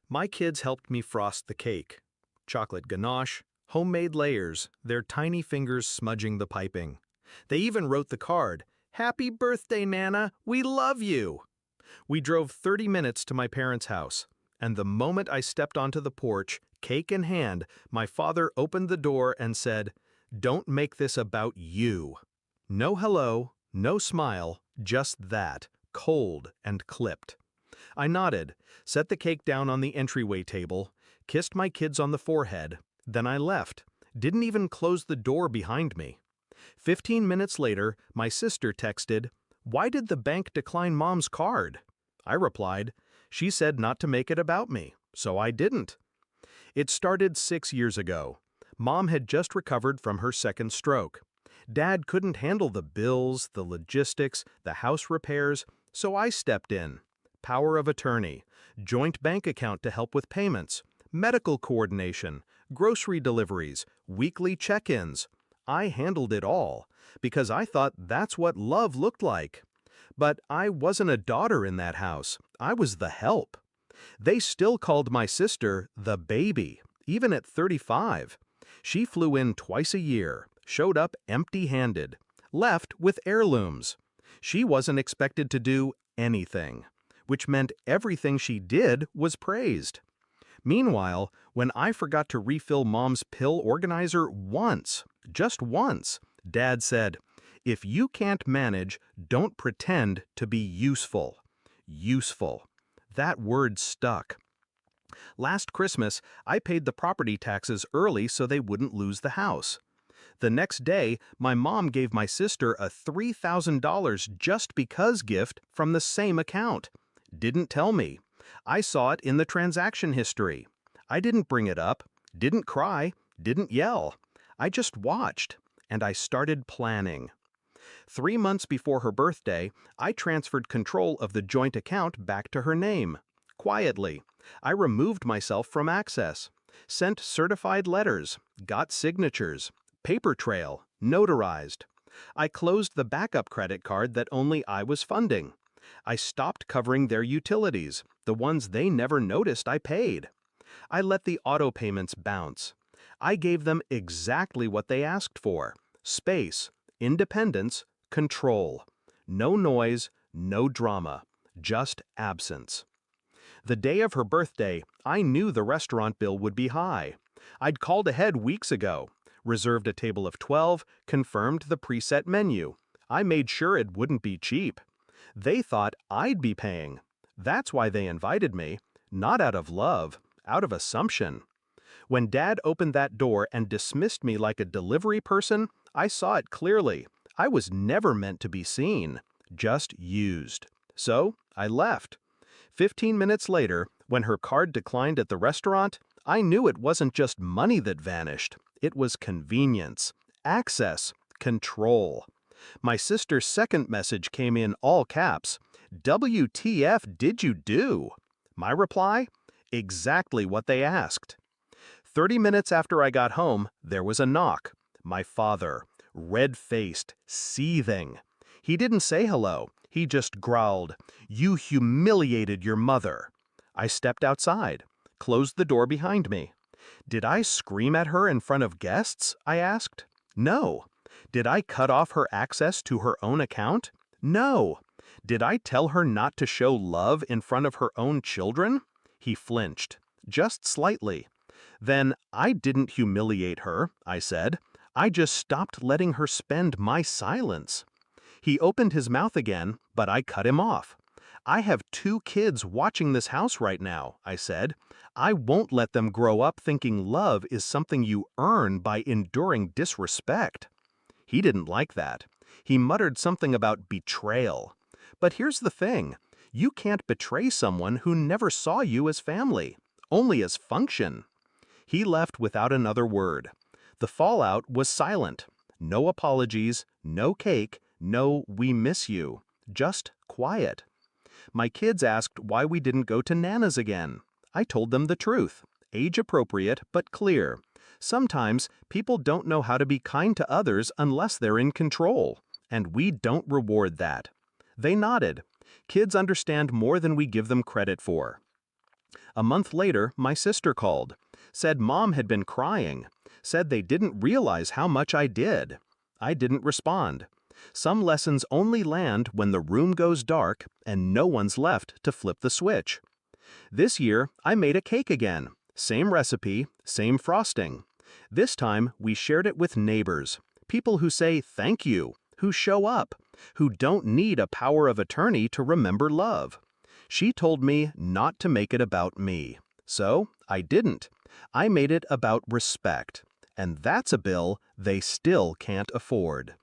My kids helped me frost the cake. Chocolate ganache, homemade layers, their tiny fingers smudging the piping. They even wrote the card, "Happy birthday, Nana, we love you." We drove 30 minutes to my parents' house, and the moment I stepped onto the porch, cake in hand, my father opened the door and said, "Don't make this about you." No hello, no smile, just that, cold and clipped. I nodded, set the cake down on the entryway table, kissed my kids on the forehead, then I left, didn't even close the door behind me. 15 minutes later, my sister texted, "Why did the bank decline Mom's card?" I replied, "She said not to make it about me, so I didn't." It started 6 years ago. Mom had just recovered from her second stroke. Dad couldn't handle the bills, the logistics, the house repairs, so I stepped in. Power of attorney, joint bank account to help with payments, medical coordination, grocery deliveries, weekly check-ins. I handled it all because I thought that's what love looked like. But I wasn't a daughter in that house. I was the help. They still called my sister the baby, even at 35. She flew in twice a year, showed up empty-handed, left with heirlooms. She wasn't expected to do anything, which meant everything she did was praised. Meanwhile, when I forgot to refill Mom's pill organizer once, just once, Dad said, "If you can't manage, don't pretend to be useful." Useful. That word stuck. Last Christmas, I paid the property taxes early so they wouldn't lose the house. The next day, my mom gave my sister a $3,000 just because gift from the same account. Didn't tell me. I saw it in the transaction history. I didn't bring it up, didn't cry, didn't yell. I just watched, and I started planning. 3 months before her birthday, I transferred control of the joint account back to her name. Quietly, I removed myself from access, sent certified letters, got signatures, paper trail, notarized. I closed the backup credit card that only I was funding. I stopped covering their utilities, the ones they never noticed I paid. I let the auto payments bounce. I gave them exactly what they asked for: space, independence, control. No noise, no drama, just absence. The day of her birthday, I knew the restaurant bill would be high. I'd called ahead weeks ago, reserved a table of 12, confirmed the preset menu. I made sure it wouldn't be cheap. They thought I'd be paying. That's why they invited me, not out of love, out of assumption. When Dad opened that door and dismissed me like a delivery person, I saw it clearly. I was never meant to be seen, just used. So I left. 15 minutes later, when her card declined at the restaurant, I knew it wasn't just money that vanished. It was convenience, access, control. My sister's second message came in all caps. "WTF did you do?" My reply? Exactly what they asked. 30 minutes after I got home, there was a knock. My father, red-faced, seething. He didn't say hello. He just growled, "You humiliated your mother." I stepped outside, closed the door behind me. Did I scream at her in front of guests? I asked. No. Did I cut off her access to her own account? No. Did I tell her not to show love in front of her own children? He flinched, just slightly. Then I didn't humiliate her, I said. I just stopped letting her spend my silence. He opened his mouth again, but I cut him off. "I have 2 kids watching this house right now," I said. "I won't let them grow up thinking love is something you earn by enduring disrespect." He didn't like that. He muttered something about betrayal. But here's the thing. You can't betray someone who never saw you as family, only as function. He left without another word. The fallout was silent. No apologies, no cake, no "we miss you." Just quiet. My kids asked why we didn't go to Nana's again. I told them the truth. Age appropriate, but clear. Sometimes people don't know how to be kind to others unless they're in control, and we don't reward that. They nodded. Kids understand more than we give them credit for. A month later, my sister called, said Mom had been crying, said they didn't realize how much I did. I didn't respond. Some lessons only land when the room goes dark and no one's left to flip the switch. This year, I made a cake again. Same recipe, same frosting. This time, we shared it with neighbors, people who say thank you, who show up, who don't need a power of attorney to remember love. She told me not to make it about me. So, I didn't. I made it about respect. And that's a bill they still can't afford.